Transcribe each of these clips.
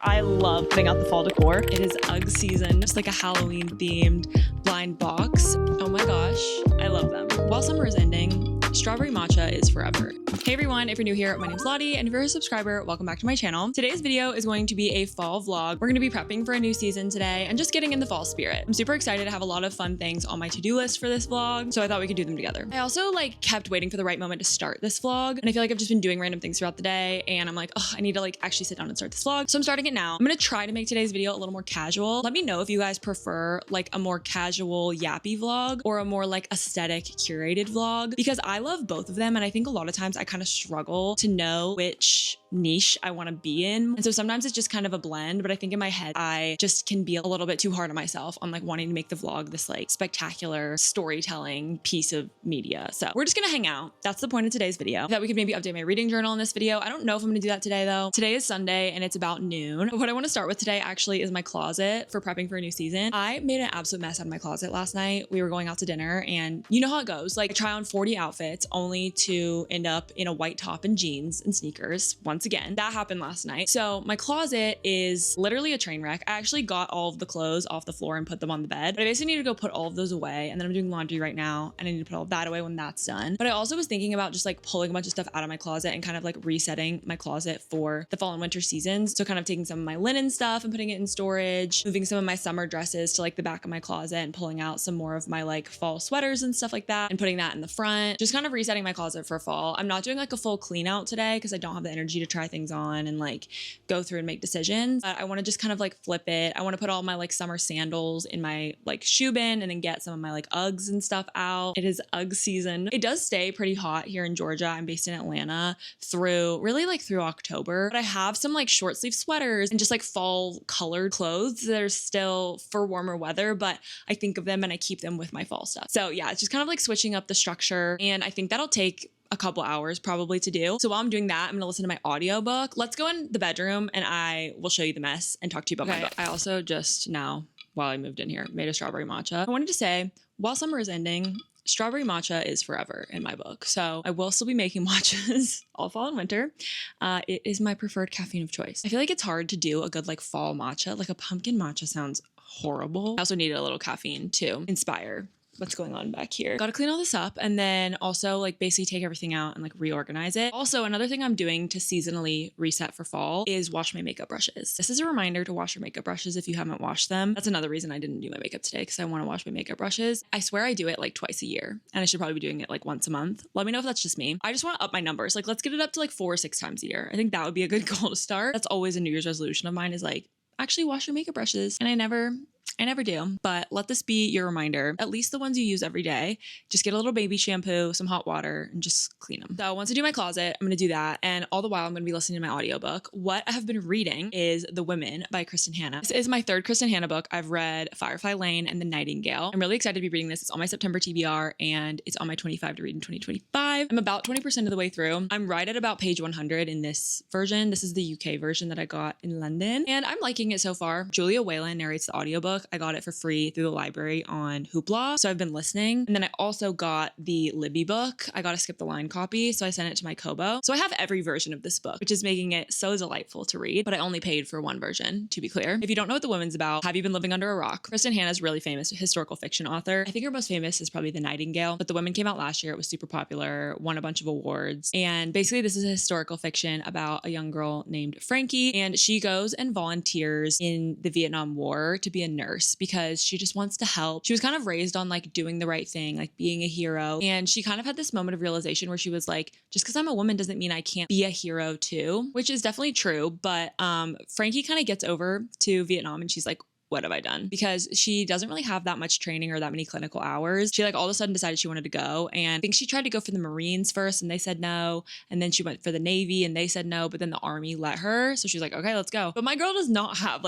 I love putting out the fall decor. It is Uggs season, just like a Halloween themed blind box. Oh my gosh, I love them. While summer is ending, strawberry matcha is forever. Hey everyone, if you're new here, my name's Lottie, and if you're a subscriber, welcome back to my channel. Today's video is going to be a fall vlog. We're gonna be prepping for a new season today and just getting in the fall spirit. I'm super excited to have a lot of fun things on my to-do list for this vlog, so I thought we could do them together. I also kept waiting for the right moment to start this vlog, and I feel like I've just been doing random things throughout the day, and I'm like, oh, I need to actually sit down and start this vlog. So I'm starting it now. I'm gonna try to make today's video a little more casual. Let me know if you guys prefer a more casual yappy vlog or a more aesthetic curated vlog, because I love both of them, and I think a lot of times I kind of struggle to know which niche I want to be in. And so sometimes it's just kind of a blend, but I think in my head, I just can be a little bit too hard on myself on wanting to make the vlog this spectacular storytelling piece of media. So we're just gonna hang out. That's the point of today's video. That we could maybe update my reading journal in this video. I don't know if I'm gonna do that today though. Today is Sunday and it's about noon. But what I want to start with today actually is my closet for prepping for a new season. I made an absolute mess out of my closet last night. We were going out to dinner and you know how it goes. I try on 40 outfits only to end up in a white top and jeans and sneakers. Once again, that happened last night. So my closet is literally a train wreck. I actually got all of the clothes off the floor and put them on the bed, but I basically need to go put all of those away. And then I'm doing laundry right now and I need to put all of that away when that's done. But I also was thinking about just pulling a bunch of stuff out of my closet and kind of resetting my closet for the fall and winter seasons. So kind of taking some of my linen stuff and putting it in storage, moving some of my summer dresses to the back of my closet and pulling out some more of my fall sweaters and stuff like that and putting that in the front. Just kind of resetting my closet for fall. I'm not doing a full clean out today because I don't have the energy to try things on and go through and make decisions. But I want to just kind of flip it. I want to put all my summer sandals in my shoe bin and then get some of my Uggs and stuff out. It is Ugg season. It does stay pretty hot here in Georgia. I'm based in Atlanta through through October, but I have some short sleeve sweaters and just fall colored clothes that are still for warmer weather, but I think of them and I keep them with my fall stuff. So yeah, it's just kind of switching up the structure, and I think that'll take a couple hours probably to do. So while I'm doing that, I'm gonna listen to my audiobook. Let's go in the bedroom and I will show you the mess and talk to you about my book. I also just now, while I moved in here, made a strawberry matcha. I wanted to say, while summer is ending, strawberry matcha is forever in my book. So I will still be making matchas all fall and winter. It is my preferred caffeine of choice. I feel it's hard to do a good fall matcha. A pumpkin matcha sounds horrible. I also needed a little caffeine to inspire what's going on back here. Got to clean all this up and then also basically take everything out and reorganize it. Also, another thing I'm doing to seasonally reset for fall is wash my makeup brushes. This is a reminder to wash your makeup brushes if you haven't washed them. That's another reason I didn't do my makeup today, because I want to wash my makeup brushes. I swear I do it twice a year and I should probably be doing it once a month. Let me know if that's just me. I just want to up my numbers. Let's get it up to 4 or 6 times a year. I think that would be a good goal to start. That's always a New Year's resolution of mine, is actually wash your makeup brushes. And I never do, but let this be your reminder. At least the ones you use every day. Just get a little baby shampoo, some hot water, and just clean them. So once I do my closet, I'm going to do that. And all the while, I'm going to be listening to my audiobook. What I have been reading is The Women by Kristen Hanna. This is my third Kristen Hanna book. I've read Firefly Lane and The Nightingale. I'm really excited to be reading this. It's on my September TBR and it's on my 25 to read in 2025. I'm about 20% of the way through. I'm right at about page 100 in this version. This is the UK version that I got in London, and I'm liking it so far. Julia Whalen narrates the audiobook. I got it for free through the library on Hoopla, so I've been listening. And then I also got the Libby book. I got a skip the line copy, so I sent it to my Kobo. So I have every version of this book, which is making it so delightful to read, but I only paid for one version, to be clear. If you don't know what The Woman's about, have you been living under a rock? Kristen Hanna's really famous historical fiction author. I think her most famous is probably The Nightingale, but The Woman came out last year. It was super popular, won a bunch of awards. And basically this is a historical fiction about a young girl named Frankie, and she goes and volunteers in the Vietnam War to be a nurse because she just wants to help. She was kind of raised on doing the right thing, being a hero. And she kind of had this moment of realization where she was just because I'm a woman doesn't mean I can't be a hero too, which is definitely true. But Frankie kind of gets over to Vietnam and she's like, what have I done? Because she doesn't really have that much training or that many clinical hours. She all of a sudden decided she wanted to go. And I think she tried to go for the Marines first and they said no. And then she went for the Navy and they said no, but then the Army let her. So she's like, okay, let's go. But my girl does not have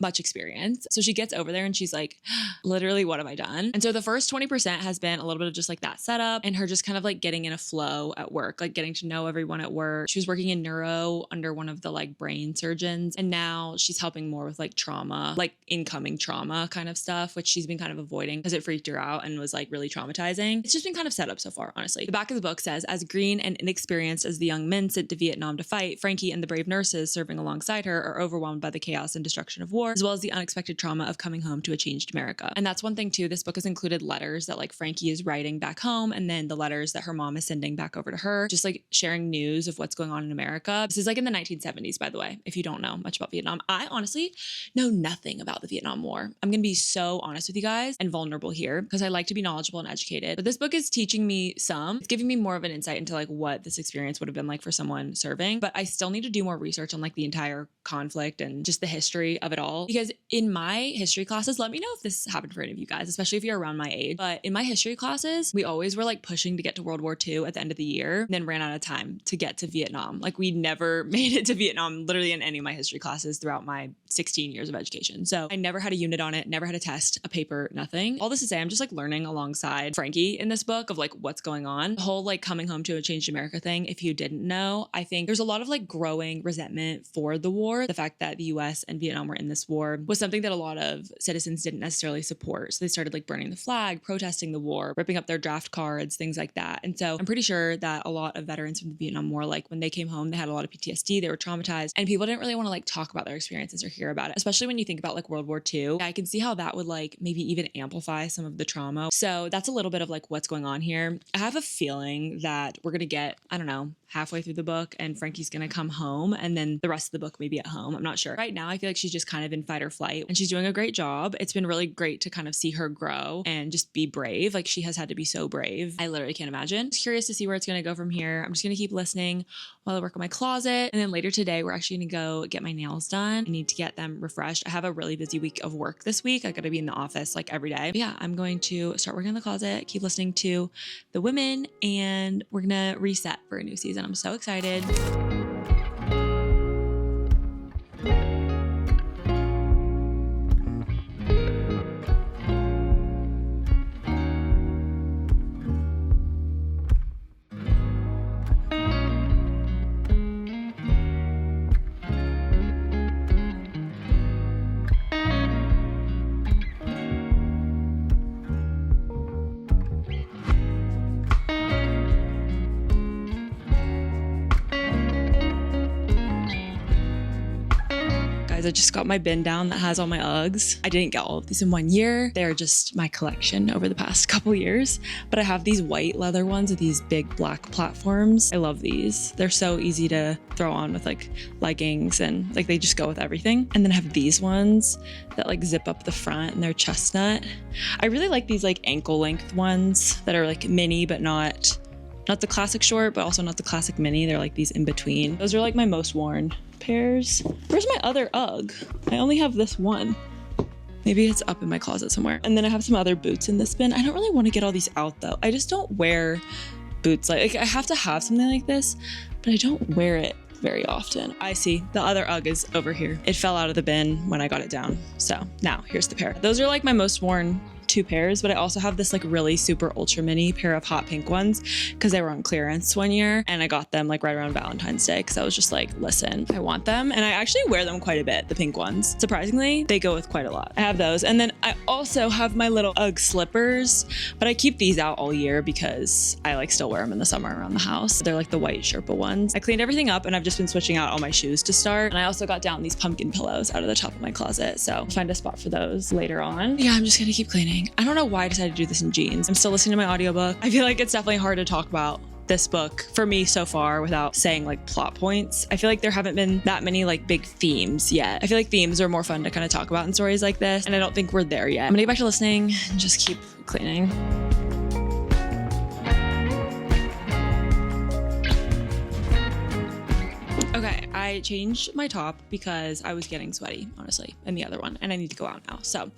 much experience. So she gets over there and she's like, literally, what have I done? And so the first 20% has been a little bit of just like that setup and her just kind of like getting in a flow at work, like getting to know everyone at work. She was working in neuro under one of the like brain surgeons. And now she's helping more with like trauma, like incoming trauma kind of stuff, which she's been kind of avoiding because it freaked her out and was like really traumatizing. It's just been kind of set up so far, honestly. The back of the book says, as green and inexperienced as the young men sent to Vietnam to fight, Frankie and the brave nurses serving alongside her are overwhelmed by the chaos and destruction of war, as well as the unexpected trauma of coming home to a changed America. And that's one thing too. This book has included letters that like Frankie is writing back home, and then the letters that her mom is sending back over to her, just like sharing news of what's going on in America. This is like in the 1970s, by the way, if you don't know much about Vietnam. I honestly know nothing about the Vietnam War. I'm going to be so honest with you guys and vulnerable here because I like to be knowledgeable and educated. But this book is teaching me some. It's giving me more of an insight into like what this experience would have been like for someone serving. But I still need to do more research on like the entire conflict and just the history of it all. Because in my history classes, let me know if this happened for any of you guys, especially if you're around my age. But in my history classes, we always were like pushing to get to World War II at the end of the year, and then ran out of time to get to Vietnam. Like we never made it to Vietnam literally in any of my history classes throughout my 16 years of education. So I never had a unit on it, never had a test, a paper, nothing. All this to say, I'm just like learning alongside Frankie in this book of like what's going on. The whole like coming home to a changed America thing, if you didn't know, I think there's a lot of like growing resentment for the war. The fact that the US and Vietnam were in this war was something that a lot of citizens didn't necessarily support. So they started like burning the flag, protesting the war, ripping up their draft cards, things like that. And so I'm pretty sure that a lot of veterans from the Vietnam War, like when they came home, they had a lot of PTSD, they were traumatized, and people didn't really want to like talk about their experiences or hear about it, especially when you think about like World War II. I can see how that would like maybe even amplify some of the trauma. So that's a little bit of like what's going on here. I have a feeling that we're going to get, I don't know, halfway through the book and Frankie's going to come home and then the rest of the book maybe at home. I'm not sure. Right now, I feel like she's just kind of in fight or flight and she's doing a great job. It's been really great to kind of see her grow and just be brave. Like she has had to be so brave. I literally can't imagine. Just curious to see where it's going to go from here. I'm just going to keep listening while I work on my closet. And then later today, we're actually going to go get my nails done. I need to get them refreshed. I have a really busy week of work this week. I got to be in the office like every day. But yeah, I'm going to start working on the closet, keep listening to the women, and we're going to reset for a new season. I'm so excited. I just got my bin down that has all my Uggs. I didn't get all of these in one year. They're just my collection over the past couple years. But I have these white leather ones with these big black platforms. I love these. They're so easy to throw on with like leggings and like they just go with everything. And then I have these ones that like zip up the front and they're chestnut. I really like these like ankle length ones that are like mini but not the classic short, but also not the classic mini. They're like these in between. Those are like my most worn pairs. Where's my other Ugg? I only have this one. Maybe it's up in my closet somewhere. And then I have some other boots in this bin. I don't really want to get all these out though. I just don't wear boots. Like I have to have something like this, but I don't wear it very often. I see the other Ugg is over here. It fell out of the bin when I got it down. So now here's the pair. Those are like my most worn two pairs, but I also have this like really super ultra mini pair of hot pink ones because they were on clearance one year and I got them like right around Valentine's Day because I was just like, listen, I want them. And I actually wear them quite a bit, the pink ones. Surprisingly, they go with quite a lot. I have those. And then I also have my little Ugg slippers, but I keep these out all year because I like still wear them in the summer around the house. They're like the white Sherpa ones. I cleaned everything up and I've just been switching out all my shoes to start. And I also got down these pumpkin pillows out of the top of my closet. So I'll find a spot for those later on. Yeah, I'm just gonna keep cleaning. I don't know why I decided to do this in jeans. I'm still listening to my audiobook. I feel like it's definitely hard to talk about this book for me so far without saying like plot points. I feel like there haven't been that many like big themes yet. I feel like themes are more fun to kind of talk about in stories like this, and I don't think we're there yet. I'm gonna get back to listening and just keep cleaning. Okay, I changed my top because I was getting sweaty, honestly, in the other one, and I need to go out now. So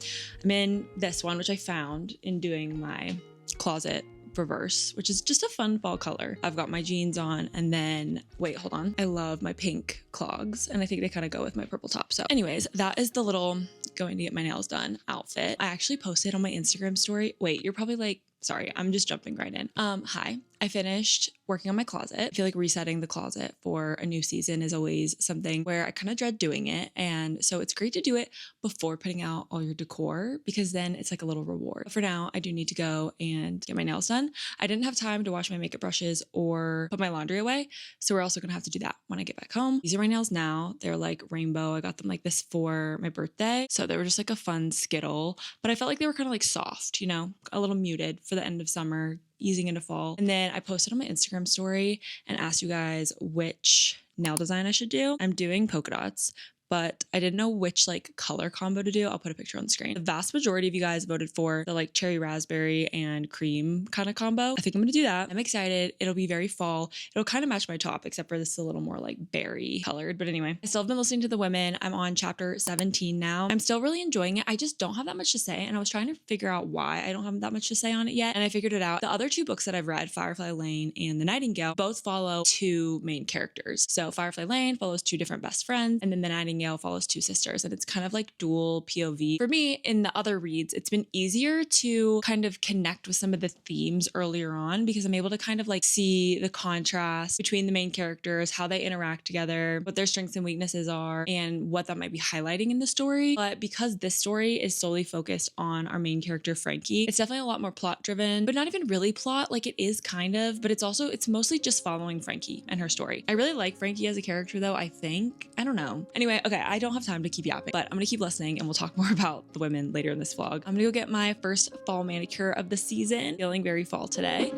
I'm in this one, which I found in doing my closet reverse, which is just a fun fall color. I've got my jeans on, and then, wait, hold on. I love my pink clogs, and I think they kind of go with my purple top. So anyways, that is the little going to get my nails done outfit. I actually posted on my Instagram story. Wait, you're probably like, sorry, I'm just jumping right in. Hi, I finished working on my closet. I feel like resetting the closet for a new season is always something where I kind of dread doing it. And so it's great to do it before putting out all your decor, because then it's like a little reward. But for now, I do need to go and get my nails done. I didn't have time to wash my makeup brushes or put my laundry away. So we're also gonna have to do that when I get back home. These are my nails now. They're like rainbow. I got them like this for my birthday. So they were just like a fun skittle, but I felt like they were kind of like soft, you know, a little muted for the end of summer, easing into fall. And then I posted on my Instagram story and asked you guys which nail design I should do. I'm doing polka dots, but I didn't know which like color combo to do. I'll put a picture on the screen. The vast majority of you guys voted for the like cherry raspberry and cream kind of combo. I think I'm gonna do that. I'm excited. It'll be very fall. It'll kind of match my top, except for this is a little more like berry colored. But anyway, I still have been listening to The Women. I'm on chapter 17 now. I'm still really enjoying it. I just don't have that much to say. And I was trying to figure out why I don't have that much to say on it yet. And I figured it out. The other two books that I've read, Firefly Lane and The Nightingale, both follow two main characters. So Firefly Lane follows two different best friends, and then The Nightingale follows two sisters, and it's kind of like dual POV. For me, in the other reads, it's been easier to kind of connect with some of the themes earlier on, because I'm able to kind of like see the contrast between the main characters, how they interact together, what their strengths and weaknesses are, and what that might be highlighting in the story. But because this story is solely focused on our main character, Frankie, it's definitely a lot more plot driven, but not even really plot. Like, it is kind of, but it's mostly just following Frankie and her story. I really like Frankie as a character though, I think. I don't know. Anyway, okay, I don't have time to keep yapping, but I'm gonna keep listening and we'll talk more about The Women later in this vlog. I'm gonna go get my first fall manicure of the season. Feeling very fall today.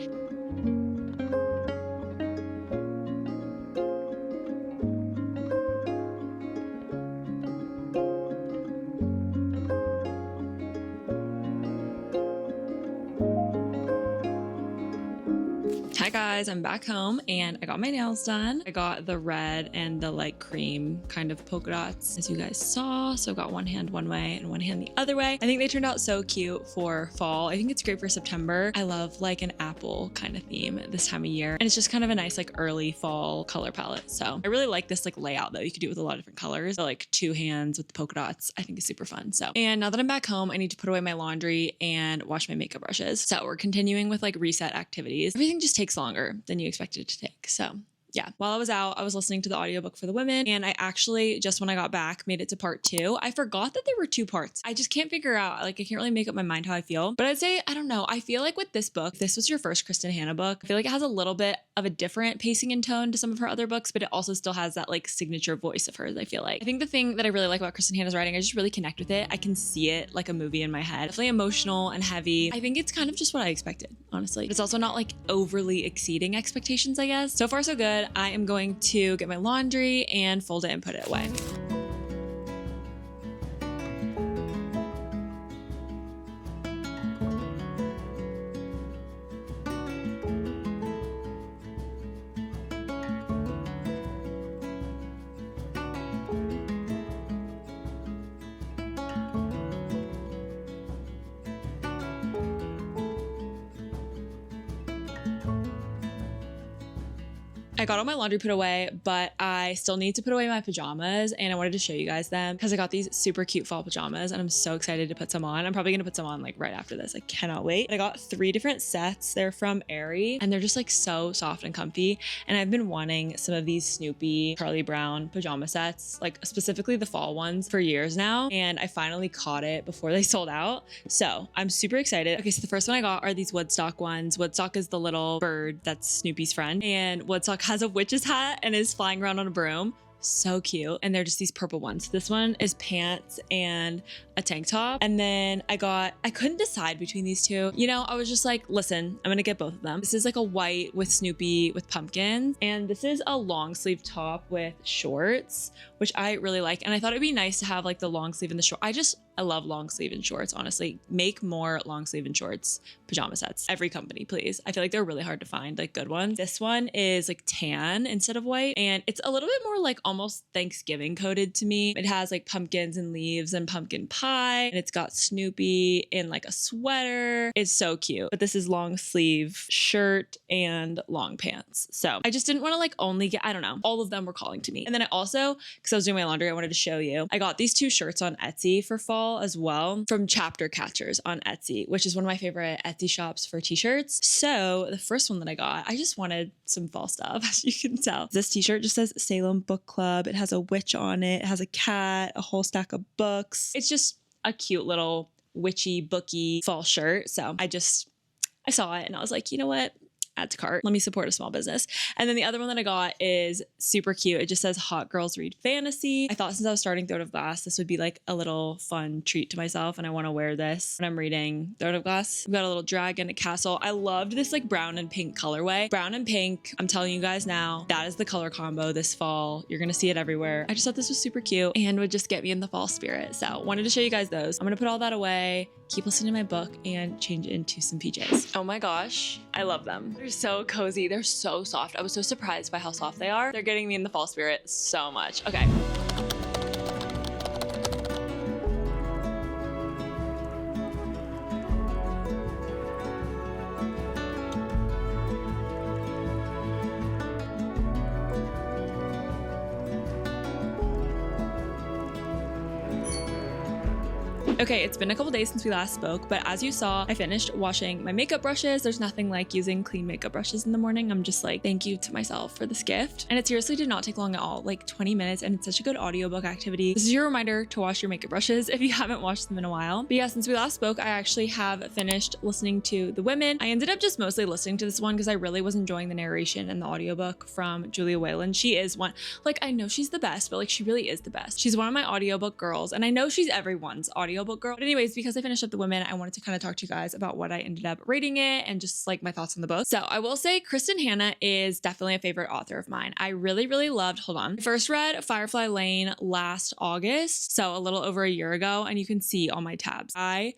Hi guys, I'm back home and I got my nails done. I got the red and the like cream kind of polka dots, as you guys saw. So I got one hand one way and one hand the other way. I think they turned out so cute for fall. I think it's great for September. I love like an apple kind of theme this time of year. And it's just kind of a nice like early fall color palette. So I really like this like layout though. You could do it with a lot of different colors. So like two hands with the polka dots, I think is super fun. So, and now that I'm back home, I need to put away my laundry and wash my makeup brushes. So we're continuing with like reset activities. Everything just takes longer than you expect it to take. So yeah, while I was out, I was listening to the audiobook for The Women, and I actually, just when I got back, made it to part 2. I forgot that there were 2 parts. I just can't figure out, like, I can't really make up my mind how I feel. But I'd say, I don't know, I feel like with this book, if this was your first Kristen Hanna book, I feel like it has a little bit of a different pacing and tone to some of her other books, but it also still has that, like, signature voice of hers, I feel like. I think the thing that I really like about Kristen Hanna's writing, I just really connect with it. I can see it like a movie in my head. Definitely emotional and heavy. I think it's kind of just what I expected, honestly. But it's also not, like, overly exceeding expectations, I guess. So far, so good. I am going to get my laundry and fold it and put it away. I got all my laundry put away, but I still need to put away my pajamas, and I wanted to show you guys them because I got these super cute fall pajamas and I'm so excited to put some on. I'm probably gonna put some on like right after this. I cannot wait. I got 3 different sets. They're from Aerie and they're just like so soft and comfy. And I've been wanting some of these Snoopy Charlie Brown pajama sets, like specifically the fall ones, for years now. And I finally caught it before they sold out. So I'm super excited. Okay, so the first one I got are these Woodstock ones. Woodstock is the little bird that's Snoopy's friend, and Woodstock has a witch's hat and is flying around on a broom. So cute. And they're just these purple ones. This one is pants and a tank top. And then I couldn't decide between these two. You know, I was just like, listen, I'm gonna get both of them. This is like a white with Snoopy with pumpkins. And this is a long sleeve top with shorts which I really like. And I thought it'd be nice to have like the long sleeve and the short. I love long sleeve and shorts, honestly. Make more long sleeve and shorts pajama sets. Every company, please. I feel like they're really hard to find, like good ones. This one is like tan instead of white, and it's a little bit more like almost Thanksgiving coded to me. It has like pumpkins and leaves and pumpkin pie, and it's got Snoopy in like a sweater. It's so cute. But this is long sleeve shirt and long pants. So I just didn't want to like only get, I don't know, all of them were calling to me. And then I also, because I was doing my laundry, I wanted to show you, I got these 2 shirts on Etsy for fall as well from Chapter Catchers on Etsy, which is one of my favorite Etsy shops for t-shirts. So the first one that I got, I just wanted some fall stuff, as you can tell. This t-shirt just says Salem Book Club. It has a witch on it. It has a cat, a whole stack of books. It's just a cute little witchy booky fall shirt. So I saw it and I was like, you know what? Add to cart. Let me support a small business. And then the other one that I got is super cute. It just says Hot Girls Read Fantasy. I thought since I was starting Throne of Glass, this would be like a little fun treat to myself. And I want to wear this when I'm reading Throne of Glass. We've got a little dragon, a castle. I loved this like brown and pink colorway. Brown and pink, I'm telling you guys now, that is the color combo this fall. You're going to see it everywhere. I just thought this was super cute and would just get me in the fall spirit. So wanted to show you guys those. I'm going to put all that away, keep listening to my book, and change into some PJs. Oh my gosh, I love them. They're so cozy. They're so soft. I was so surprised by how soft they are. They're getting me in the fall spirit so much. Okay. Okay, it's been a couple days since we last spoke, but as you saw, I finished washing my makeup brushes. There's nothing like using clean makeup brushes in the morning. I'm just like, thank you to myself for this gift. And it seriously did not take long at all, like 20 minutes, and it's such a good audiobook activity. This is your reminder to wash your makeup brushes if you haven't washed them in a while. But yeah, since we last spoke, I actually have finished listening to The Women. I ended up just mostly listening to this one because I really was enjoying the narration and the audiobook from Julia Whalen. She is one, like, I know she's the best, but like she really is the best. She's one of my audiobook girls, and I know she's everyone's audiobook girl. But anyways, because I finished up The Women, I wanted to kind of talk to you guys about what I ended up rating it and just like my thoughts on the book. So I will say Kristen Hanna is definitely a favorite author of mine. I really, really loved, hold on. I first read Firefly Lane last August, so a little over a year ago, and you can see all my tabs. I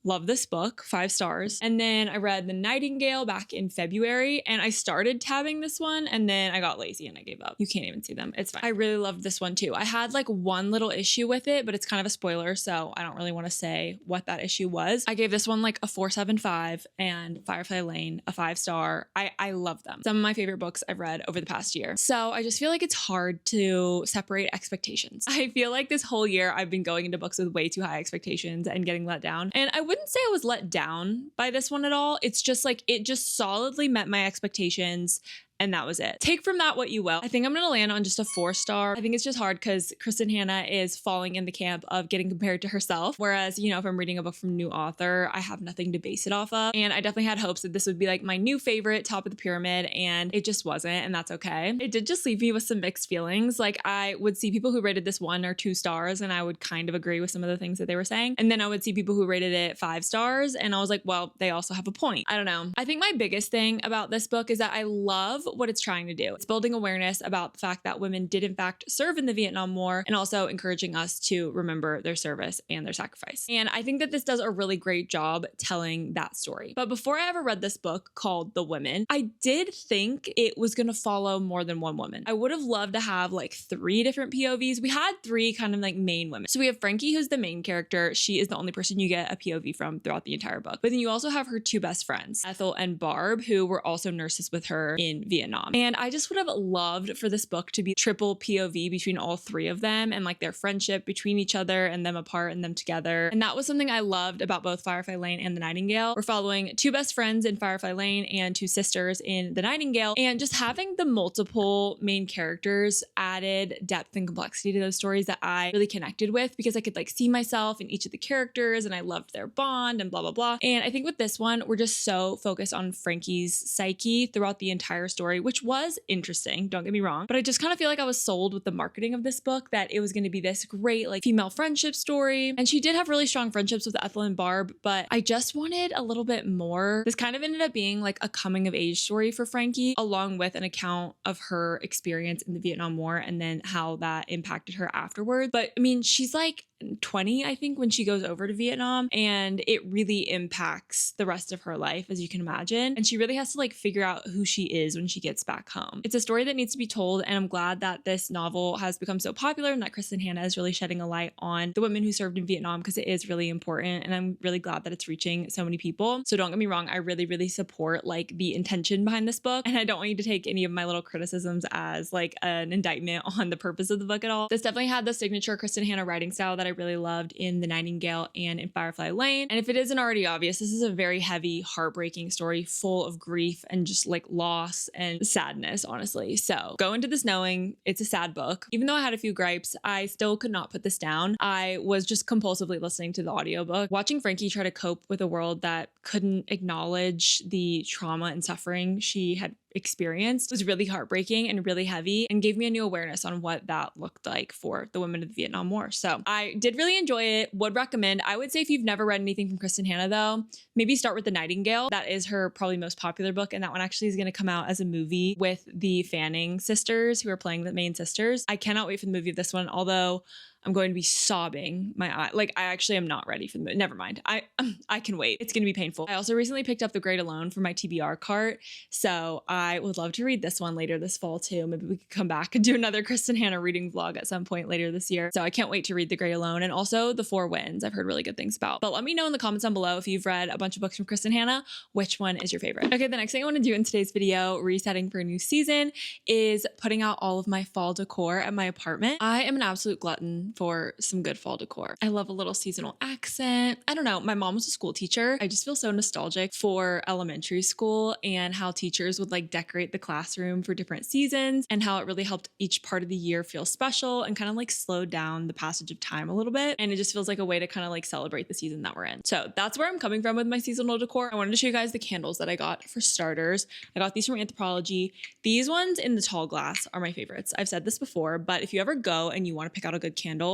love this book, 5 stars. And then I read The Nightingale back in February, and I started tabbing this one, and then I got lazy and I gave up. You can't even see them. It's fine. I really loved this one too. I had like one little issue with it, but it's kind of a spoiler, so I don't really want to say what that issue was. I gave this one like a 4.75 and Firefly Lane a 5 star. I love them. Some of my favorite books I've read over the past year. So I just feel like it's hard to separate expectations. I feel like this whole year I've been going into books with way too high expectations and getting let down. And I wouldn't say I was let down by this one at all. It's just like, it just solidly met my expectations. And that was it. Take from that what you will. I think I'm going to land on just a 4 star. I think it's just hard because Kristen Hanna is falling in the camp of getting compared to herself. Whereas, you know, if I'm reading a book from a new author, I have nothing to base it off of. And I definitely had hopes that this would be like my new favorite, top of the pyramid. And it just wasn't. And that's okay. It did just leave me with some mixed feelings. Like I would see people who rated this 1 or 2 stars and I would kind of agree with some of the things that they were saying. And then I would see people who rated it 5 stars and I was like, well, they also have a point. I don't know. I think my biggest thing about this book is that I love what it's trying to do. It's building awareness about the fact that women did in fact serve in the Vietnam War and also encouraging us to remember their service and their sacrifice. And I think that this does a really great job telling that story. But before I ever read this book called The Women, I did think it was going to follow more than one woman. I would have loved to have like 3 different POVs. We had 3 kind of like main women. So we have Frankie, who's the main character. She is the only person you get a POV from throughout the entire book. But then you also have her 2 best friends, Ethel and Barb, who were also nurses with her in Vietnam. And I just would have loved for this book to be triple POV between all 3 of them and like their friendship between each other and them apart and them together. And that was something I loved about both Firefly Lane and The Nightingale. We're following 2 best friends in Firefly Lane and 2 sisters in The Nightingale. And just having the multiple main characters added depth and complexity to those stories that I really connected with because I could like see myself in each of the characters and I loved their bond and blah, blah, blah. And I think with this one, we're just so focused on Frankie's psyche throughout the entire story. story, which was interesting, don't get me wrong, but I just kind of feel like I was sold with the marketing of this book that it was going to be this great like female friendship story. And she did have really strong friendships with Ethel and Barb, but I just wanted a little bit more. This kind of ended up being like a coming of age story for Frankie, along with an account of her experience in the Vietnam War and then how that impacted her afterward. But I mean, she's like 20, I think, when she goes over to Vietnam, and it really impacts the rest of her life, as you can imagine. And she really has to like figure out who she is when she gets back home. It's a story that needs to be told, and I'm glad that this novel has become so popular and that Kristen Hanna is really shedding a light on the women who served in Vietnam, because it is really important, and I'm really glad that it's reaching so many people. So don't get me wrong, I really support like the intention behind this book, and I don't want you to take any of my little criticisms as like an indictment on the purpose of the book at all. This definitely had the signature Kristen Hanna writing style that I really loved in The Nightingale and in Firefly Lane. And if it isn't already obvious, this is a very heavy, heartbreaking story full of grief and just like loss and sadness, honestly. So go into this knowing it's a sad book. Even though I had a few gripes, I still could not put this down. I was just compulsively listening to the audiobook. Watching Frankie try to cope with a world that couldn't acknowledge the trauma and suffering she had experienced was really heartbreaking and really heavy, and gave me a new awareness on what that looked like for the women of the Vietnam War. So I did really enjoy it, would recommend. I would say if you've never read anything from Kristen Hanna though, maybe start with The Nightingale. That is her probably most popular book, and that one actually is going to come out as a movie with the Fanning sisters who are playing the main sisters. I cannot wait for the movie of this one, although I'm going to be sobbing my eye. Like, I actually am not ready for the movie. Never mind. I can wait. It's going to be painful. I also recently picked up The Great Alone for my TBR cart, so I would love to read this one later this fall too. Maybe we could come back and do another Kristen Hanna reading vlog at some point later this year. So I can't wait to read The Great Alone, and also The Four Winds I've heard really good things about. But let me know in the comments down below if you've read a bunch of books from Kristen Hanna, which one is your favorite. Okay, the next thing I want to do in today's video, resetting for a new season, is putting out all of my fall decor at my apartment. I am an absolute glutton for some good fall decor. I love a little seasonal accent. I don't know. My mom was a school teacher. I just feel so nostalgic for elementary school and how teachers would like decorate the classroom for different seasons, and how it really helped each part of the year feel special and kind of like slowed down the passage of time a little bit. And it just feels like a way to kind of like celebrate the season that we're in. So that's where I'm coming from with my seasonal decor. I wanted to show you guys the candles that I got for starters. I got these from Anthropologie. These ones in the tall glass are my favorites. I've said this before, but if you ever go and you want to pick out a good candle,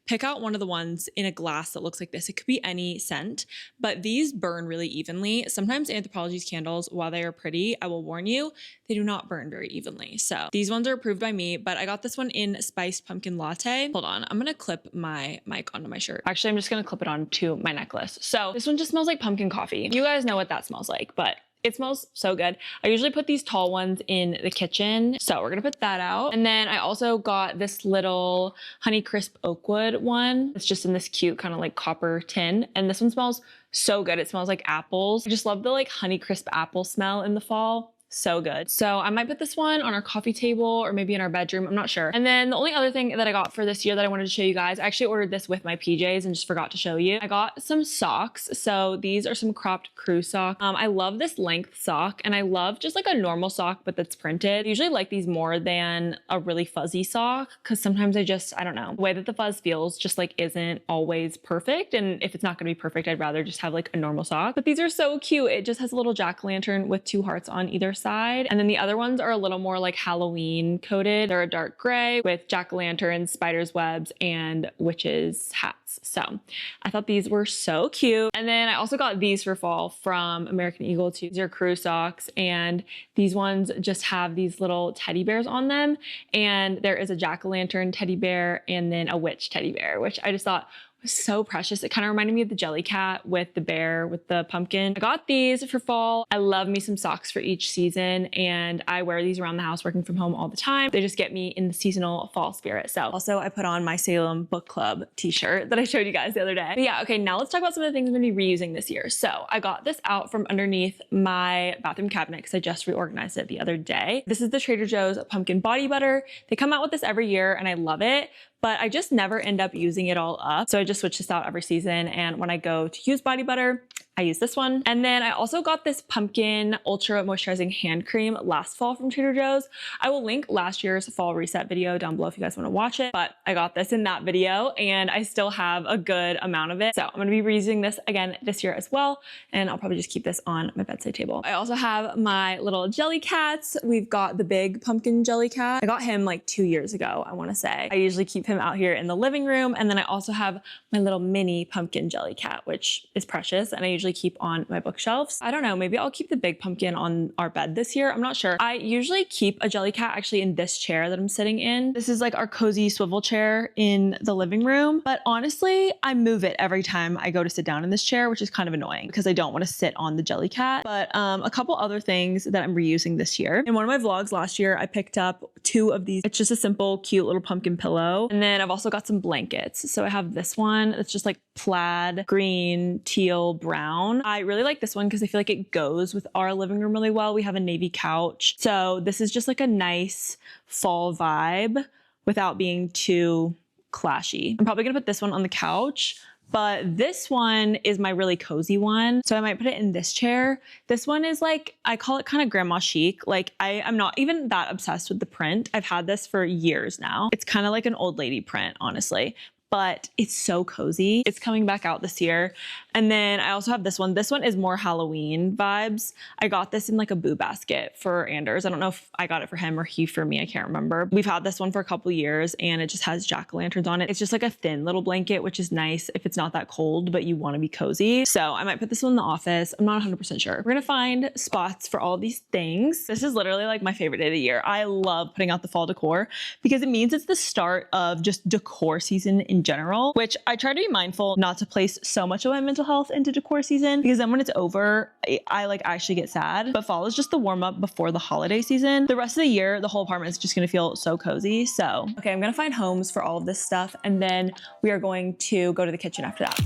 pick out one of the ones in a glass that looks like this. It could be any scent, but these burn really evenly. Sometimes Anthropologie's candles, while they are pretty, I will warn you, they do not burn very evenly. So these ones are approved by me, but I got this one in Spiced Pumpkin Latte. Hold on, I'm gonna clip my mic onto my shirt. Actually, I'm just gonna clip it onto my necklace. So this one just smells like pumpkin coffee. You guys know what that smells like, but it smells so good. I usually put these tall ones in the kitchen, so we're gonna put that out. And then I also got this little Honeycrisp Oakwood one. It's just in this cute kind of like copper tin, and this one smells so good. It smells like apples. I just love the like Honeycrisp apple smell in the fall. So good. So I might put this one on our coffee table or maybe in our bedroom. I'm not sure. And then the only other thing that I got for this year that I wanted to show you guys, I actually ordered this with my PJs and just forgot to show you. I got some socks. So these are some cropped crew socks. I love this length sock, and I love just like a normal sock, but that's printed. I usually like these more than a really fuzzy sock, because sometimes I don't know, the way that the fuzz feels just like isn't always perfect. And if it's not gonna be perfect, I'd rather just have like a normal sock. But these are so cute. It just has a little jack-o'-lantern with 2 hearts on either side. And then the other ones are a little more like Halloween coated. They're a dark gray with jack-o'-lanterns, spiders' webs, and witches' hats. So I thought these were so cute. And then I also got these for fall from American Eagle too. These are crew socks, and these ones just have these little teddy bears on them. And there is a jack-o'-lantern teddy bear and then a witch teddy bear, which I just thought was so precious. It kind of reminded me of the Jellycat with the bear with the pumpkin. I got these for fall. I love me some socks for each season, and I wear these around the house working from home all the time. They just get me in the seasonal fall spirit. So also I put on my Salem Book Club t-shirt that I showed you guys the other day. But yeah, okay, now let's talk about some of the things I'm gonna be reusing this year. So I got this out from underneath my bathroom cabinet because I just reorganized it the other day. This is the Trader Joe's pumpkin body butter. They come out with this every year and I love it, but I just never end up using it all up. So I just switch this out every season. And when I go to use body butter, I use this one. And then I also got this pumpkin ultra moisturizing hand cream last fall from Trader Joe's. I will link last year's fall reset video down below if you guys want to watch it, but I got this in that video and I still have a good amount of it. So I'm going to be reusing this again this year as well. And I'll probably just keep this on my bedside table. I also have my little jelly cats. We've got the big pumpkin jelly cat. I got him like 2 years ago, I want to say. I usually keep him out here in the living room. And then I also have my little mini pumpkin jelly cat, which is precious. And I usually keep on my bookshelves. I don't know, maybe I'll keep the big pumpkin on our bed this year. I'm not sure. I usually keep a jelly cat actually in this chair that I'm sitting in. This is like our cozy swivel chair in the living room. But honestly, I move it every time I go to sit down in this chair, which is kind of annoying because I don't want to sit on the jelly cat. But a couple other things that I'm reusing this year. In one of my vlogs last year, I picked up 2 of these. It's just a simple, cute little pumpkin pillow. And then I've also got some blankets. So I have this one. It's just like plaid, green, teal, brown. I really like this one because I feel like it goes with our living room really well. We have a navy couch. So this is just like a nice fall vibe without being too clashy. I'm probably gonna put this one on the couch, but this one is my really cozy one. So I might put it in this chair. This one is like, I call it kind of grandma chic. Like I'm not even that obsessed with the print. I've had this for years now. It's kind of like an old lady print, honestly. But it's so cozy. It's coming back out this year. And then I also have this one. This one is more Halloween vibes. I got this in like a boo basket for Anders. I don't know if I got it for him or he for me. I can't remember. We've had this one for a couple years and it just has jack-o'-lanterns on it. It's just like a thin little blanket, which is nice if it's not that cold, but you want to be cozy. So I might put this one in the office. I'm not 100% sure. We're gonna find spots for all these things. This is literally like my favorite day of the year. I love putting out the fall decor because it means it's the start of just decor season in general, which I try to be mindful not to place so much of my mental health into decor season because then when it's over, I like actually get sad. But fall is just the warm up before the holiday season. The rest of the year, the whole apartment is just gonna feel so cozy. So, okay, I'm gonna find homes for all of this stuff and then we are going to go to the kitchen after that.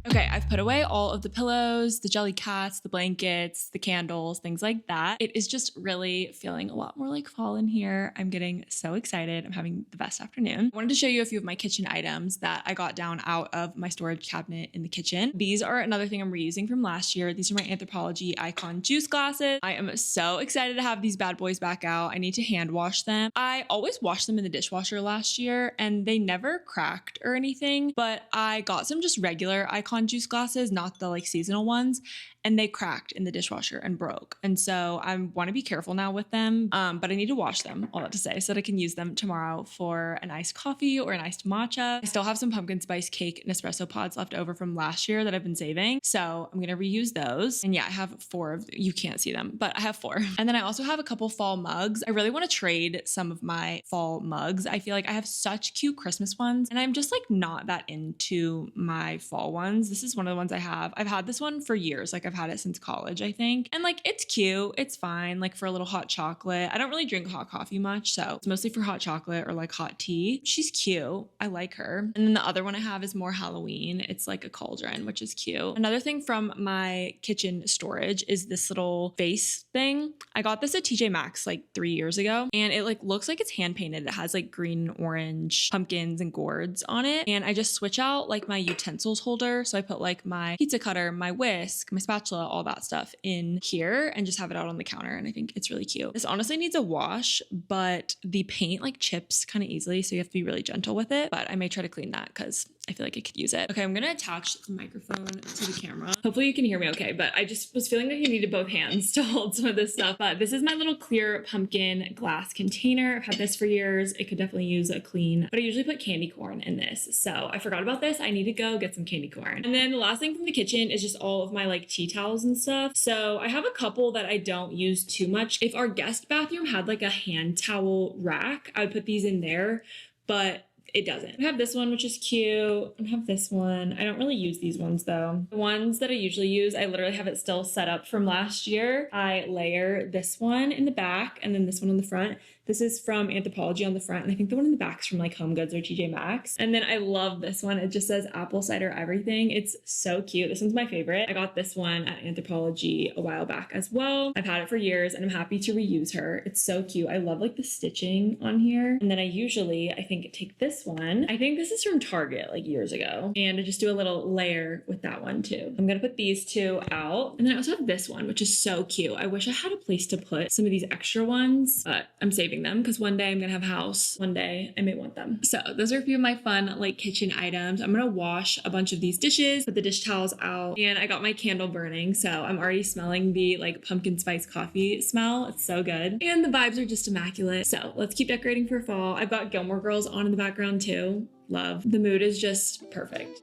Okay, I've put away all of the pillows, the jelly cats, the blankets, the candles, things like that. It is just really feeling a lot more like fall in here. I'm getting so excited. I'm having the best afternoon. I wanted to show you a few of my kitchen items that I got down out of my storage cabinet in the kitchen. These are another thing I'm reusing from last year. These are my Anthropologie Icon juice glasses. I am so excited to have these bad boys back out. I need to hand wash them. I always washed them in the dishwasher last year and they never cracked or anything, but I got some just regular Icon juice glasses, not the like seasonal ones, and they cracked in the dishwasher and broke. And so I want to be careful now with them, but I need to wash them, all that to say, so that I can use them tomorrow for an iced coffee or an iced matcha. I still have some pumpkin spice cake Nespresso pods left over from last year that I've been saving. So I'm going to reuse those. And yeah, I have 4 of, you can't see them, but I have 4. And then I also have a couple fall mugs. I really want to trade some of my fall mugs. I feel like I have such cute Christmas ones and I'm just like not that into my fall ones. This is one of the ones I have. I've had this one for years. Like I've had it since college, I think. And like, it's cute. It's fine. Like for a little hot chocolate. I don't really drink hot coffee much. So it's mostly for hot chocolate or like hot tea. She's cute. I like her. And then the other one I have is more Halloween. It's like a cauldron, which is cute. Another thing from my kitchen storage is this little vase thing. I got this at TJ Maxx like 3 years ago and it like looks like it's hand painted. It has like green, orange pumpkins and gourds on it. And I just switch out like my utensils holder. So I put like my pizza cutter, my whisk, my spatula, all that stuff in here and just have it out on the counter. And I think it's really cute. This honestly needs a wash, but the paint like chips kind of easily. So you have to be really gentle with it. But I may try to clean that because I feel like I could use it. Okay, I'm gonna attach the microphone to the camera. Hopefully you can hear me okay, but I just was feeling like you needed both hands to hold some of this stuff. But this is my little clear pumpkin glass container. I've had this for years. It could definitely use a clean, but I usually put candy corn in this. So I forgot about this. I need to go get some candy corn. And then the last thing from the kitchen is just all of my like tea towels and stuff. So I have a couple that I don't use too much. If our guest bathroom had like a hand towel rack, I would put these in there, but it doesn't. I have this one, which is cute. I have this one. I don't really use these ones though. The ones that I usually use, I literally have it still set up from last year. I layer this one in the back and then this one on the front. This is from Anthropologie on the front, and I think the one in the back is from like Home Goods or TJ Maxx. And then I love this one. It just says apple cider everything. It's so cute. This one's my favorite. I got this one at Anthropologie a while back as well. I've had it for years and I'm happy to reuse her. It's so cute. I love like the stitching on here. And then I think take this one. I think this is from Target like years ago. And I just do a little layer with that one too. I'm gonna put these two out. And then I also have this one, which is so cute. I wish I had a place to put some of these extra ones, but I'm saving them because one day I'm gonna have a house. One day I may want them. So those are a few of my fun like kitchen items. I'm gonna wash a bunch of these dishes, put the dish towels out, and I got my candle burning, so I'm already smelling the like pumpkin spice coffee smell. It's so good, and the vibes are just immaculate. So let's keep decorating for fall. I've got Gilmore Girls on in the background too. Love. The mood is just perfect.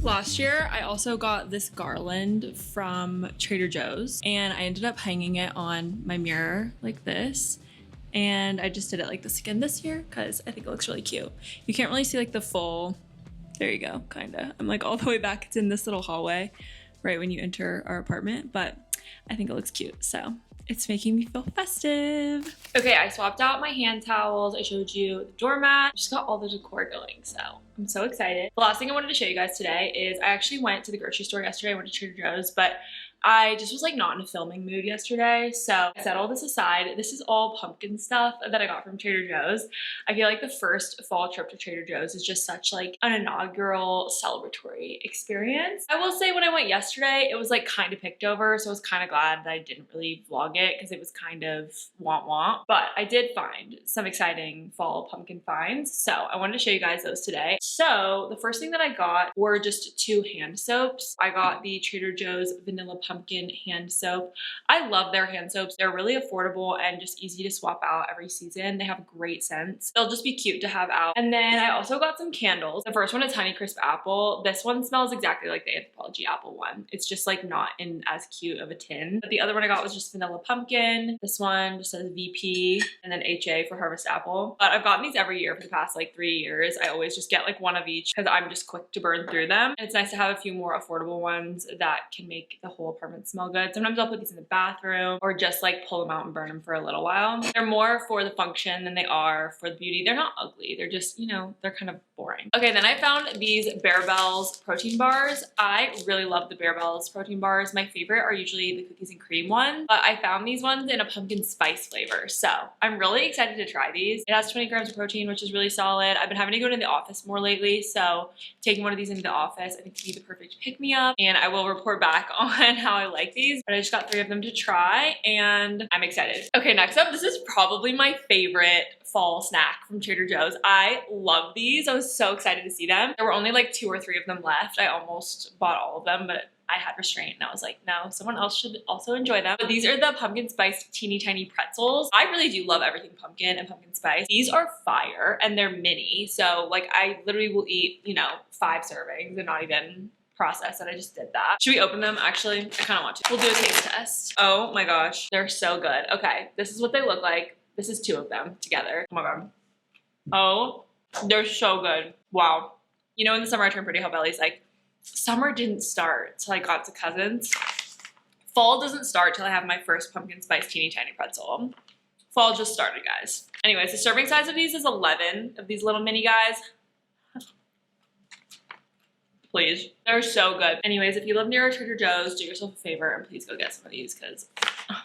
Last year, I also got this garland from Trader Joe's and I ended up hanging it on my mirror like this. And I just did it like this again this year because I think it looks really cute. You can't really see like the full, there you go, kinda. I'm like all the way back. It's in this little hallway right when you enter our apartment, but I think it looks cute. So it's making me feel festive. Okay, I swapped out my hand towels. I showed you the doormat. Just got all the decor going, so I'm so excited. The last thing I wanted to show you guys today is I actually went to the grocery store yesterday. I went to Trader Joe's, but I just was like not in a filming mood yesterday. So I set all this aside. This is all pumpkin stuff that I got from Trader Joe's. I feel like the first fall trip to Trader Joe's is just such like an inaugural celebratory experience. I will say when I went yesterday, it was like kind of picked over. So I was kind of glad that I didn't really vlog it because it was kind of womp. But I did find some exciting fall pumpkin finds. So I wanted to show you guys those today. So the first thing that I got were just 2 hand soaps. I got the Trader Joe's Vanilla Pumpkin hand soap. I love their hand soaps. They're really affordable and just easy to swap out every season. They have great scents. They'll just be cute to have out. And then I also got some candles. The first one is Honeycrisp Apple. This one smells exactly like the Anthropologie Apple one. It's just like not in as cute of a tin. But the other one I got was just Vanilla Pumpkin. This one just says VP and then HA for Harvest Apple. But I've gotten these every year for the past like 3 years. I always just get like one of each because I'm just quick to burn through them. And it's nice to have a few more affordable ones that can make the whole apartment smell good. Sometimes I'll put these in the bathroom or just like pull them out and burn them for a little while. They're more for the function than they are for the beauty. They're not ugly. They're just, you know, they're kind of boring. Okay, then I found these Bear Bells protein bars. I really love the Bear Bells protein bars. My favorite are usually the cookies and cream ones, but I found these ones in a pumpkin spice flavor. So I'm really excited to try these. It has 20 grams of protein, which is really solid. I've been having to go to the office more lately, so taking one of these into the office I think would be the perfect pick-me-up, and I will report back on how I like these, but I just got 3 of them to try and I'm excited. Okay, next up, this is probably my favorite fall snack from Trader Joe's. I love these. I was so excited to see them. There were only like 2 or 3 of them left. I almost bought all of them, but I had restraint and I was like, no, someone else should also enjoy them. But these are the pumpkin spice teeny tiny pretzels. I really do love everything pumpkin and pumpkin spice. These are fire and they're mini. So like I literally will eat, you know, 5 servings and not even process that I just did that. Should we open them? Actually, I kind of want to. We'll do a taste test. Oh my gosh, they're so good. Okay, this is what they look like. This is 2 of them together. Oh my god. Oh, they're so good. Wow. You know, in the summer I turned pretty. How Belly's like, summer didn't start till I got to Cousins. Fall doesn't start till I have my first pumpkin spice teeny tiny pretzel. Fall just started, guys. Anyways, the serving size of these is 11 of these little mini guys. Please. They're so good. Anyways, if you live near a Trader Joe's, do yourself a favor and please go get some of these because,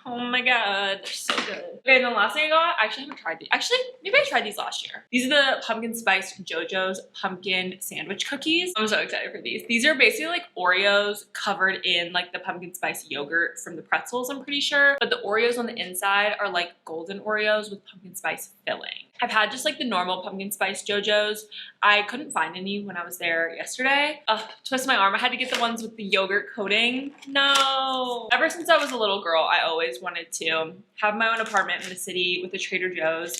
oh my god, they're so good. Okay, and the last thing I got, I actually haven't tried these. Actually, maybe I tried these last year. These are the pumpkin spice JoJo's pumpkin sandwich cookies. I'm so excited for these. These are basically like Oreos covered in like the pumpkin spice yogurt from the pretzels, I'm pretty sure. But the Oreos on the inside are like golden Oreos with pumpkin spice filling. I've had just like the normal pumpkin spice JoJo's. I couldn't find any when I was there yesterday. Ugh, twist my arm. I had to get the ones with the yogurt coating. No. Ever since I was a little girl, I always wanted to have my own apartment in the city with a Trader Joe's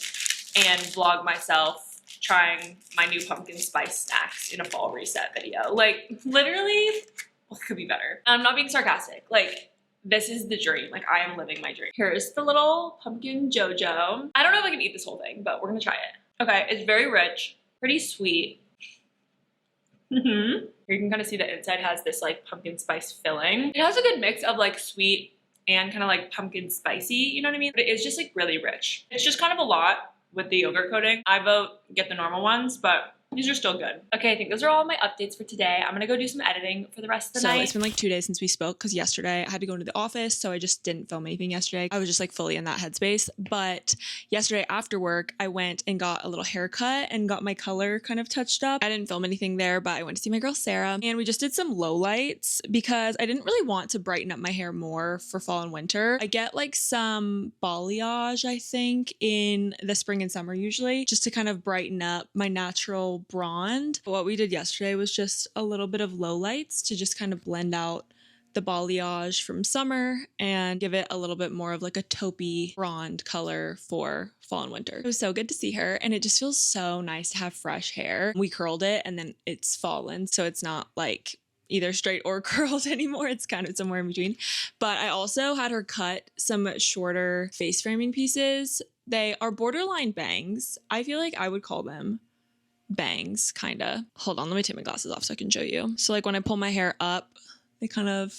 and vlog myself trying my new pumpkin spice snacks in a fall reset video. Like literally, what could be better? I'm not being sarcastic. Like, this is the dream. Like, I am living my dream. Here's the little pumpkin JoJo. I don't know if I can eat this whole thing, but we're gonna try it. Okay, it's very rich, pretty sweet. Here you can kind of see the inside has this like pumpkin spice filling. It has a good mix of like sweet and kind of like pumpkin spicy, you know what I mean? But it is just like really rich. It's just kind of a lot with the yogurt coating. I vote get the normal ones, but these are still good. Okay, I think those are all my updates for today. I'm gonna go do some editing for the rest of the night. So it's been like 2 days since we spoke because yesterday I had to go into the office, so I just didn't film anything yesterday. I was just like fully in that headspace. But yesterday after work, I went and got a little haircut and got my color kind of touched up. I didn't film anything there, but I went to see my girl Sarah and we just did some low lights because I didn't really want to brighten up my hair more for fall and winter. I get like some balayage, I think, in the spring and summer usually, just to kind of brighten up my natural blonde. But what we did yesterday was just a little bit of low lights to just kind of blend out the balayage from summer and give it a little bit more of like a taupey blonde color for fall and winter. It was so good to see her and it just feels so nice to have fresh hair. We curled it and then it's fallen, so it's not like either straight or curled anymore. It's kind of somewhere in between. But I also had her cut some shorter face framing pieces. They are borderline bangs. I feel like I would call them bangs, kind of. Hold on, let me take my glasses off so I can show you. So like when I pull my hair up, they kind of,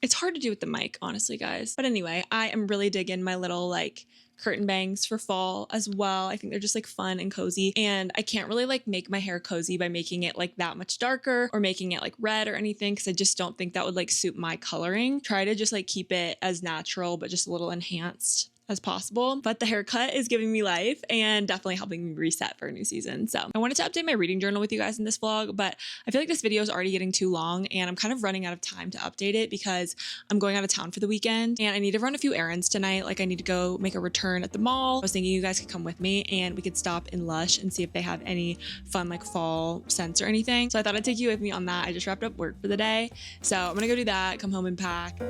it's hard to do with the mic, honestly, guys. But anyway, I am really digging my little like curtain bangs for fall as well. I think they're just like fun and cozy, and I can't really like make my hair cozy by making it like that much darker or making it like red or anything because I just don't think that would like suit my coloring. Try to just like keep it as natural but just a little enhanced as possible. But the haircut is giving me life and definitely helping me reset for a new season. So I wanted to update my reading journal with you guys in this vlog, but I feel like this video is already getting too long and I'm kind of running out of time to update it because I'm going out of town for the weekend and I need to run a few errands tonight. Like I need to go make a return at the mall. I was thinking you guys could come with me and we could stop in Lush and see if they have any fun like fall scents or anything. So I thought I'd take you with me on that. I just wrapped up work for the day. So I'm gonna go do that, come home and pack.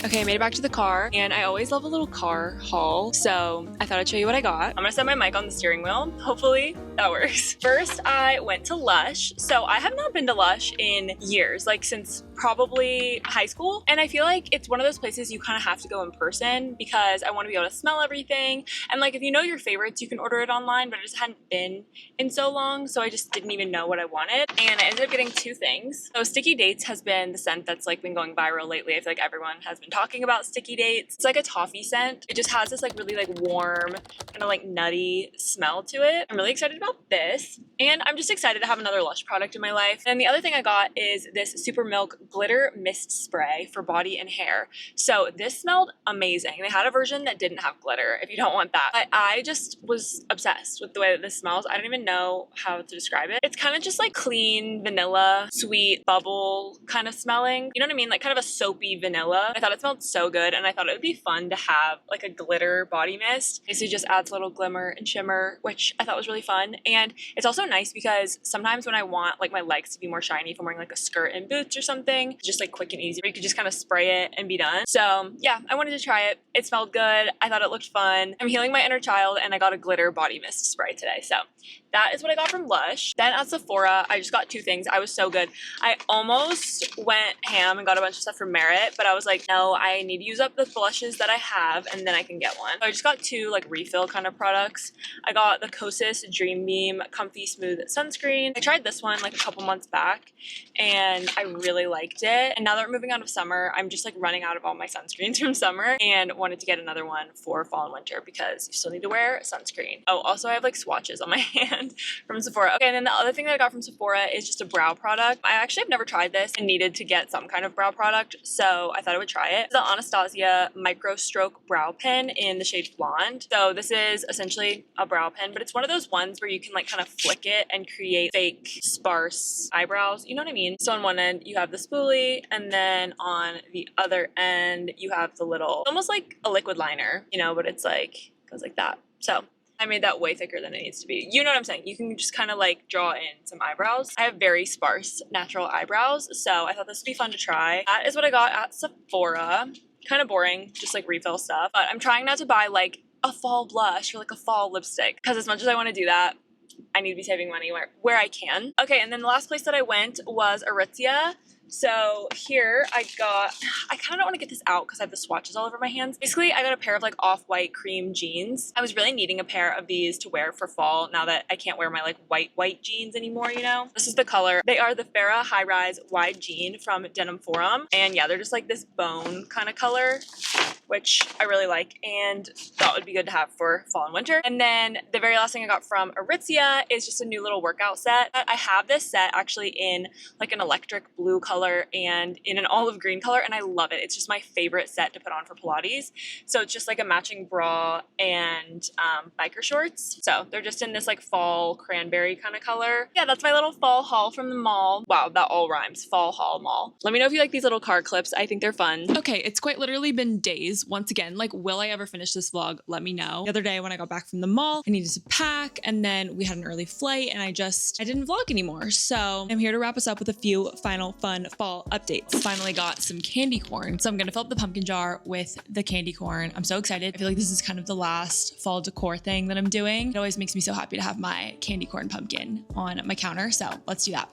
Okay, I made it back to the car and I always love a little car haul. So I thought I'd show you what I got. I'm gonna set my mic on the steering wheel. Hopefully that works. First, I went to Lush. So I have not been to Lush in years, like since probably high school. And I feel like it's one of those places you kind of have to go in person because I want to be able to smell everything. And like, if you know your favorites, you can order it online, but I just hadn't been in so long. So I just didn't even know what I wanted. And I ended up getting two things. So Sticky Dates has been the scent that's like been going viral lately. I feel like everyone has been talking about Sticky Dates. It's like a toffee scent. It just has this like really like warm, kind of like nutty smell to it. I'm really excited about this. And I'm just excited to have another Lush product in my life. And the other thing I got is this Super Milk Glitter Mist Spray for body and hair. So this smelled amazing. They had a version that didn't have glitter if you don't want that. But I just was obsessed with the way that this smells. I don't even know how to describe it. It's kind of just like clean vanilla, sweet bubble kind of smelling. You know what I mean? Like kind of a soapy vanilla. I thought it smelled so good and I thought it would be fun to have like a glitter body mist. Basically just adds a little glimmer and shimmer, which I thought was really fun. And it's also nice because sometimes when I want like my legs to be more shiny, if I'm wearing like a skirt and boots or something, it's just like quick and easy. You could just kind of spray it and be done. So yeah, I wanted to try it. It smelled good. I thought it looked fun. I'm healing my inner child, and I got a glitter body mist spray today. So that is what I got from Lush. Then at Sephora, I just got 2 things. I was so good. I almost went ham and got a bunch of stuff from Merit, but I was like, no, I need to use up the blushes that I have and then I can get one. So I just got 2 like refill kind of products. I got the Kosas Dream Beam Comfy Smooth Sunscreen. I tried this one like a couple months back and I really liked it. And now that we're moving out of summer, I'm just like running out of all my sunscreens from summer and wanted to get another one for fall and winter because you still need to wear sunscreen. Oh, also I have like swatches on my hand from Sephora. Okay, and then the other thing that I got from Sephora is just a brow product. I actually have never tried this and needed to get some kind of brow product, so I thought I would try it. It's the Anastasia Micro Stroke Brow Pen in the shade Blonde. So this is essentially a brow pen, but it's one of those ones where you can like kind of flick it and create fake sparse eyebrows. You know what I mean? So on one end you have the spoolie, and then on the other end you have the little, almost like a liquid liner, you know, but it's like, goes like that. So I made that way thicker than it needs to be. You know what I'm saying? You can just kind of like draw in some eyebrows. I have very sparse natural eyebrows, so I thought this would be fun to try. That is what I got at Sephora. Kind of boring, just like refill stuff. But I'm trying not to buy like a fall blush or like a fall lipstick because as much as I want to do that, I need to be saving money where I can. Okay, and then the last place that I went was Aritzia. So here I kind of don't want to get this out because I have the swatches all over my hands. Basically, I got a pair of like off-white cream jeans. I was really needing a pair of these to wear for fall now that I can't wear my like white jeans anymore, you know? This is the color. They are the Farrah High Rise Wide Jean from Denim Forum. And yeah, they're just like this bone kind of color, which I really like and thought would be good to have for fall and winter. And then the very last thing I got from Aritzia is just a new little workout set. I have this set actually in like an electric blue color and in an olive green color, and I love it. It's just my favorite set to put on for Pilates. So it's just like a matching bra and biker shorts. So they're just in this like fall cranberry kind of color. Yeah, that's my little fall haul from the mall. Wow, that all rhymes. Fall haul mall. Let me know if you like these little card clips. I think they're fun. Okay, it's quite literally been days. Once again, like, will I ever finish this vlog? Let me know. The other day when I got back from the mall, I needed to pack, and then we had an early flight, and I didn't vlog anymore. So I'm here to wrap us up with a few final fun fall updates. Finally got some candy corn. So I'm gonna fill up the pumpkin jar with the candy corn. I'm so excited. I feel like this is kind of the last fall decor thing that I'm doing. It always makes me so happy to have my candy corn pumpkin on my counter. So let's do that.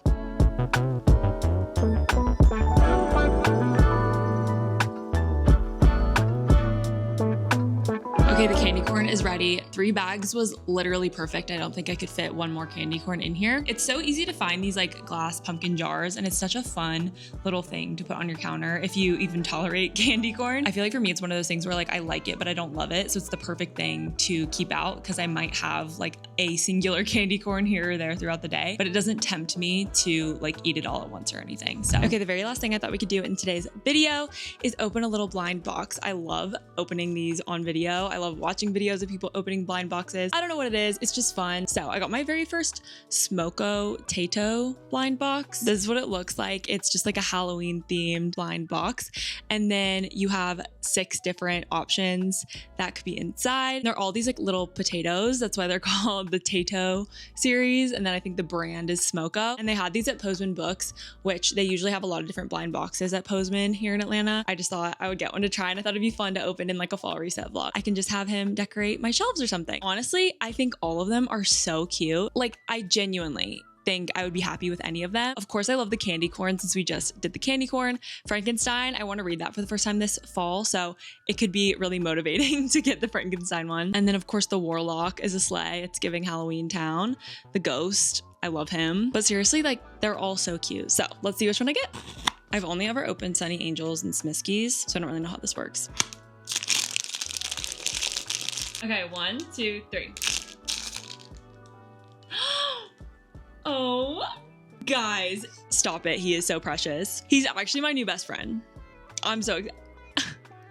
Okay, the candy corn is ready. 3 bags was literally perfect. I don't think I could fit one more candy corn in here. It's so easy to find these like glass pumpkin jars, and it's such a fun little thing to put on your counter if you even tolerate candy corn. I feel like for me, it's one of those things where like I like it, but I don't love it. So it's the perfect thing to keep out because I might have like a singular candy corn here or there throughout the day, but it doesn't tempt me to like eat it all at once or anything. So, okay, the very last thing I thought we could do in today's video is open a little blind box. I love opening these on video. I love watching videos of people opening blind boxes. I don't know what it is. It's just fun. So I got my very first smoko tayto blind box. This is what it looks like. It's just like a Halloween themed blind box. And then you have 6 different options that could be inside. They're all these like little potatoes. That's why they're called the Tayto series. And then I think the brand is Smoko. And they had these at Postman Books, which they usually have a lot of different blind boxes at Postman here in Atlanta. I just thought I would get one to try, and I thought it'd be fun to open in like a fall reset vlog. I can just have him decorate my shelves or something. Honestly, I think all of them are so cute. Like, I genuinely think I would be happy with any of them. Of course, I love the candy corn since we just did the candy corn. Frankenstein, I want to read that for the first time this fall, so it could be really motivating to get the Frankenstein one. And then of course the Warlock is a sleigh. It's giving Halloween Town. The Ghost, I love him. But seriously, like, they're all so cute. So let's see which one I get. I've only ever opened Sunny Angels and Smiskies, so I don't really know how this works. Okay, 1, 2, 3. Oh, guys, stop it. He is so precious. He's actually my new best friend. I'm so excited.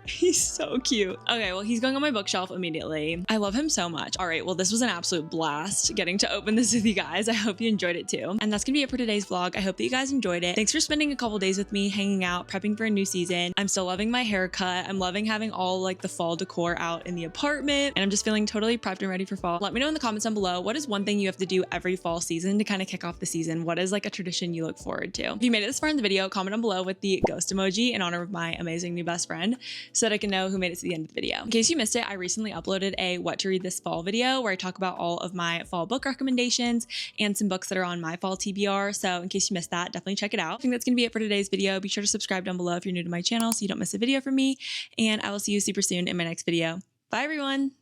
He's so cute. Okay, well, he's going on my bookshelf immediately. I love him so much. All right, well, this was an absolute blast getting to open this with you guys. I hope you enjoyed it too. And that's gonna be it for today's vlog. I hope that you guys enjoyed it. Thanks for spending a couple days with me, hanging out, prepping for a new season. I'm still loving my haircut. I'm loving having all like the fall decor out in the apartment, and I'm just feeling totally prepped and ready for fall. Let me know in the comments down below, what is one thing you have to do every fall season to kind of kick off the season? What is like a tradition you look forward to? If you made it this far in the video, comment down below with the ghost emoji in honor of my amazing new best friend, so that I can know who made it to the end of the video. In case you missed it, I recently uploaded a what to read this fall video where I talk about all of my fall book recommendations and some books that are on my fall TBR. So in case you missed that, definitely check it out. I think that's gonna be it for today's video. Be sure to subscribe down below if you're new to my channel so you don't miss a video from me, and I will see you super soon in my next video. Bye everyone.